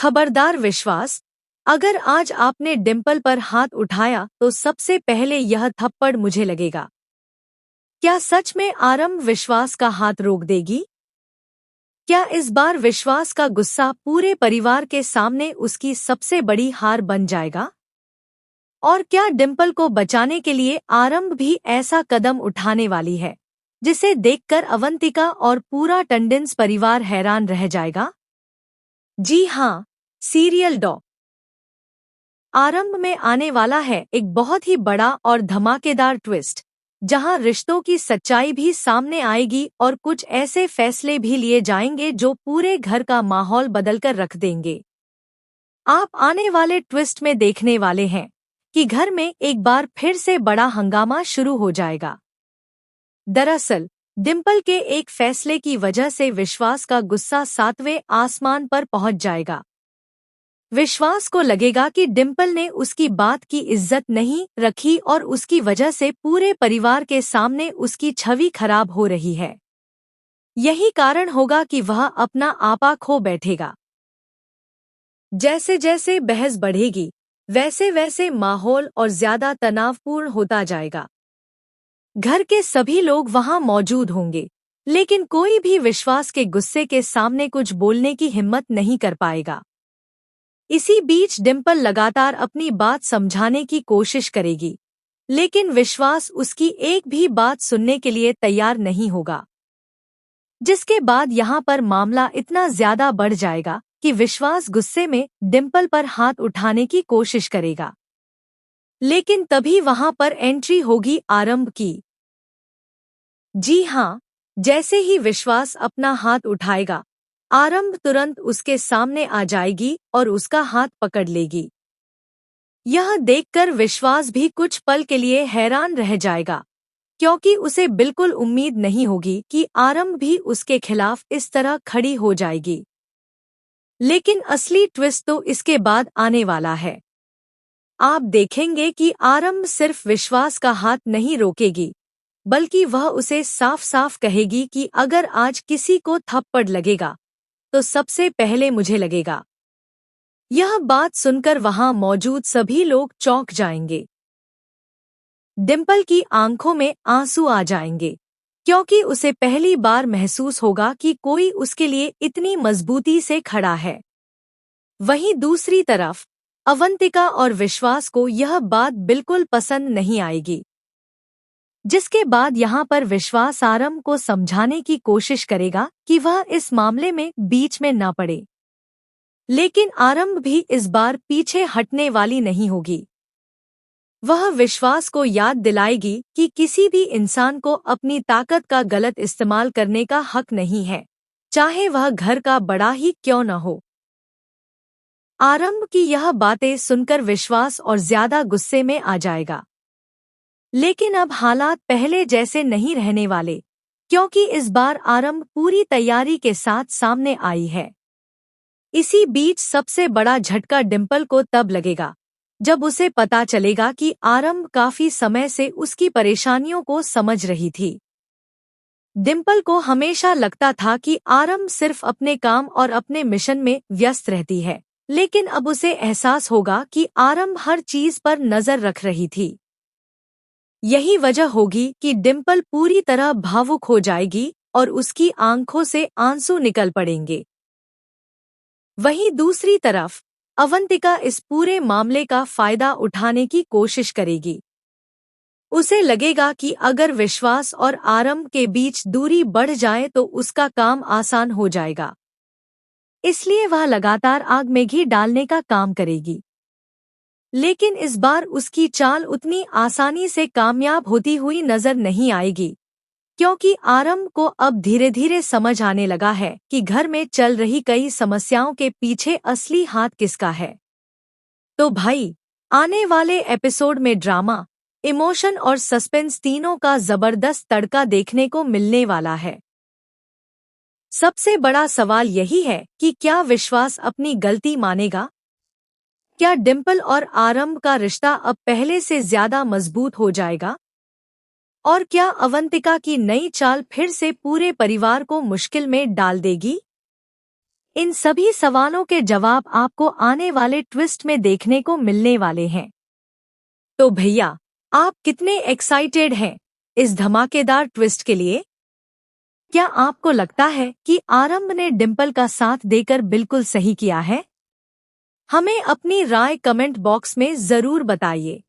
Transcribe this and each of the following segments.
खबरदार विश्वास, अगर आज आपने डिम्पल पर हाथ उठाया तो सबसे पहले यह थप्पड़ मुझे लगेगा। क्या सच में आरंभ विश्वास का हाथ रोक देगी? क्या इस बार विश्वास का गुस्सा पूरे परिवार के सामने उसकी सबसे बड़ी हार बन जाएगा? और क्या डिम्पल को बचाने के लिए आरंभ भी ऐसा कदम उठाने वाली है जिसे देखकर अवंतिका और पूरा टंडन्स परिवार हैरान रह जाएगा? जी हाँ, सीरियल डॉ आरंभ में आने वाला है एक बहुत ही बड़ा और धमाकेदार ट्विस्ट, जहां रिश्तों की सच्चाई भी सामने आएगी और कुछ ऐसे फैसले भी लिए जाएंगे जो पूरे घर का माहौल बदलकर रख देंगे। आप आने वाले ट्विस्ट में देखने वाले हैं कि घर में एक बार फिर से बड़ा हंगामा शुरू हो जाएगा। दरअसल डिम्पल के एक फैसले की वजह से विश्वास का गुस्सा 7वें आसमान पर पहुंच जाएगा। विश्वास को लगेगा कि डिम्पल ने उसकी बात की इज्जत नहीं रखी और उसकी वजह से पूरे परिवार के सामने उसकी छवि खराब हो रही है। यही कारण होगा कि वह अपना आपा खो बैठेगा। जैसे जैसे बहस बढ़ेगी, वैसे वैसे माहौल और ज्यादा तनावपूर्ण होता जाएगा। घर के सभी लोग वहां मौजूद होंगे, लेकिन कोई भी विश्वास के गुस्से के सामने कुछ बोलने की हिम्मत नहीं कर पाएगा। इसी बीच डिम्पल लगातार अपनी बात समझाने की कोशिश करेगी, लेकिन विश्वास उसकी एक भी बात सुनने के लिए तैयार नहीं होगा। जिसके बाद यहाँ पर मामला इतना ज्यादा बढ़ जाएगा कि विश्वास गुस्से में डिम्पल पर हाथ उठाने की कोशिश करेगा। लेकिन तभी वहां पर एंट्री होगी आरंभ की। जी हाँ, जैसे ही विश्वास अपना हाथ उठाएगा, आरंभ तुरंत उसके सामने आ जाएगी और उसका हाथ पकड़ लेगी। यह देखकर विश्वास भी कुछ पल के लिए हैरान रह जाएगा, क्योंकि उसे बिल्कुल उम्मीद नहीं होगी कि आरंभ भी उसके खिलाफ इस तरह खड़ी हो जाएगी। लेकिन असली ट्विस्ट तो इसके बाद आने वाला है। आप देखेंगे कि आरंभ सिर्फ विश्वास का हाथ नहीं रोकेगी, बल्कि वह उसे साफ साफ कहेगी कि अगर आज किसी को थप्पड़ लगेगा तो सबसे पहले मुझे लगेगा। यह बात सुनकर वहां मौजूद सभी लोग चौंक जाएंगे। डिम्पल की आंखों में आंसू आ जाएंगे, क्योंकि उसे पहली बार महसूस होगा कि कोई उसके लिए इतनी मजबूती से खड़ा है। वहीं दूसरी तरफ अवंतिका और विश्वास को यह बात बिल्कुल पसंद नहीं आएगी। जिसके बाद यहाँ पर विश्वास आरंभ को समझाने की कोशिश करेगा कि वह इस मामले में बीच में न पड़े। लेकिन आरंभ भी इस बार पीछे हटने वाली नहीं होगी। वह विश्वास को याद दिलाएगी कि किसी भी इंसान को अपनी ताकत का गलत इस्तेमाल करने का हक नहीं है, चाहे वह घर का बड़ा ही क्यों न हो। आरंभ की यह बातें सुनकर विश्वास और ज्यादा गुस्से में आ जाएगा। लेकिन अब हालात पहले जैसे नहीं रहने वाले, क्योंकि इस बार आरंभ पूरी तैयारी के साथ सामने आई है। इसी बीच सबसे बड़ा झटका डिम्पल को तब लगेगा जब उसे पता चलेगा कि आरंभ काफी समय से उसकी परेशानियों को समझ रही थी। डिम्पल को हमेशा लगता था कि आरंभ सिर्फ अपने काम और अपने मिशन में व्यस्त रहती है, लेकिन अब उसे एहसास होगा कि आरंभ हर चीज पर नजर रख रही थी। यही वजह होगी कि डिम्पल पूरी तरह भावुक हो जाएगी और उसकी आंखों से आंसू निकल पड़ेंगे। वहीं दूसरी तरफ अवंतिका इस पूरे मामले का फायदा उठाने की कोशिश करेगी। उसे लगेगा कि अगर विश्वास और आरंभ के बीच दूरी बढ़ जाए तो उसका काम आसान हो जाएगा। इसलिए वह लगातार आग में घी डालने का काम करेगी। लेकिन इस बार उसकी चाल उतनी आसानी से कामयाब होती हुई नजर नहीं आएगी, क्योंकि आरंभ को अब धीरे धीरे समझ आने लगा है कि घर में चल रही कई समस्याओं के पीछे असली हाथ किसका है। तो भाई, आने वाले एपिसोड में ड्रामा, इमोशन और सस्पेंस तीनों का जबरदस्त तड़का देखने को मिलने वाला है। सबसे बड़ा सवाल यही है कि क्या विश्वास अपनी गलती मानेगा? क्या डिम्पल और आरंभ का रिश्ता अब पहले से ज्यादा मजबूत हो जाएगा? और क्या अवंतिका की नई चाल फिर से पूरे परिवार को मुश्किल में डाल देगी? इन सभी सवालों के जवाब आपको आने वाले ट्विस्ट में देखने को मिलने वाले हैं। तो भैया, आप कितने एक्साइटेड हैं इस धमाकेदार ट्विस्ट के लिए? क्या आपको लगता है कि आरंभ ने डिंपल का साथ देकर बिल्कुल सही किया है? हमें अपनी राय कमेंट बॉक्स में जरूर बताइए।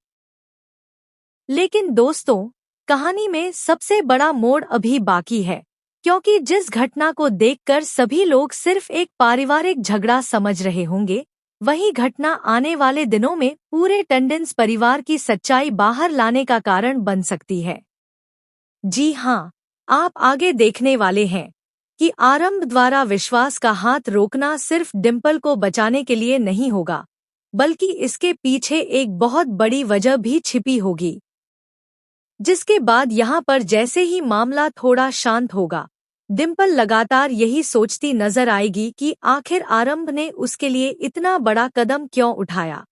लेकिन दोस्तों, कहानी में सबसे बड़ा मोड़ अभी बाकी है, क्योंकि जिस घटना को देखकर सभी लोग सिर्फ एक पारिवारिक झगड़ा समझ रहे होंगे, वही घटना आने वाले दिनों में पूरे टंडन्स परिवार की सच्चाई बाहर लाने का कारण बन सकती है। जी हाँ, आप आगे देखने वाले हैं कि आरंभ द्वारा विश्वास का हाथ रोकना सिर्फ डिंपल को बचाने के लिए नहीं होगा, बल्कि इसके पीछे एक बहुत बड़ी वजह भी छिपी होगी। जिसके बाद यहाँ पर जैसे ही मामला थोड़ा शांत होगा, डिंपल लगातार यही सोचती नजर आएगी कि आखिर आरंभ ने उसके लिए इतना बड़ा कदम क्यों उठाया।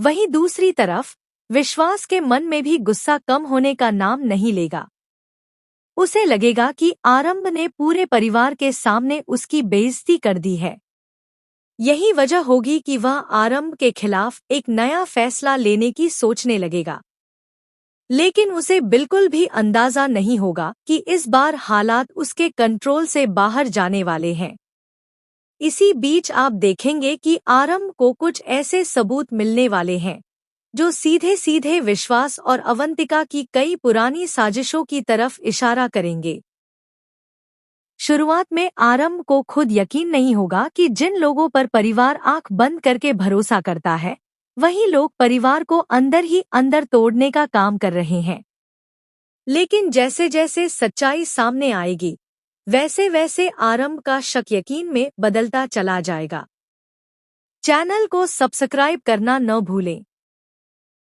वहीं दूसरी तरफ विश्वास के मन में भी गुस्सा कम होने का नाम नहीं लेगा। उसे लगेगा कि आरंभ ने पूरे परिवार के सामने उसकी बेइज्जती कर दी है। यही वजह होगी कि वह आरंभ के खिलाफ एक नया फैसला लेने की सोचने लगेगा। लेकिन उसे बिल्कुल भी अंदाजा नहीं होगा कि इस बार हालात उसके कंट्रोल से बाहर जाने वाले हैं। इसी बीच आप देखेंगे कि आरंभ को कुछ ऐसे सबूत मिलने वाले हैं जो सीधे सीधे विश्वास और अवंतिका की कई पुरानी साजिशों की तरफ इशारा करेंगे। शुरुआत में आरंभ को खुद यकीन नहीं होगा कि जिन लोगों पर परिवार आंख बंद करके भरोसा करता है, वही लोग परिवार को अंदर ही अंदर तोड़ने का काम कर रहे हैं। लेकिन जैसे जैसे सच्चाई सामने आएगी, वैसे वैसे आरंभ का शक यकीन में बदलता चला जाएगा। चैनल को सब्सक्राइब करना न भूलें।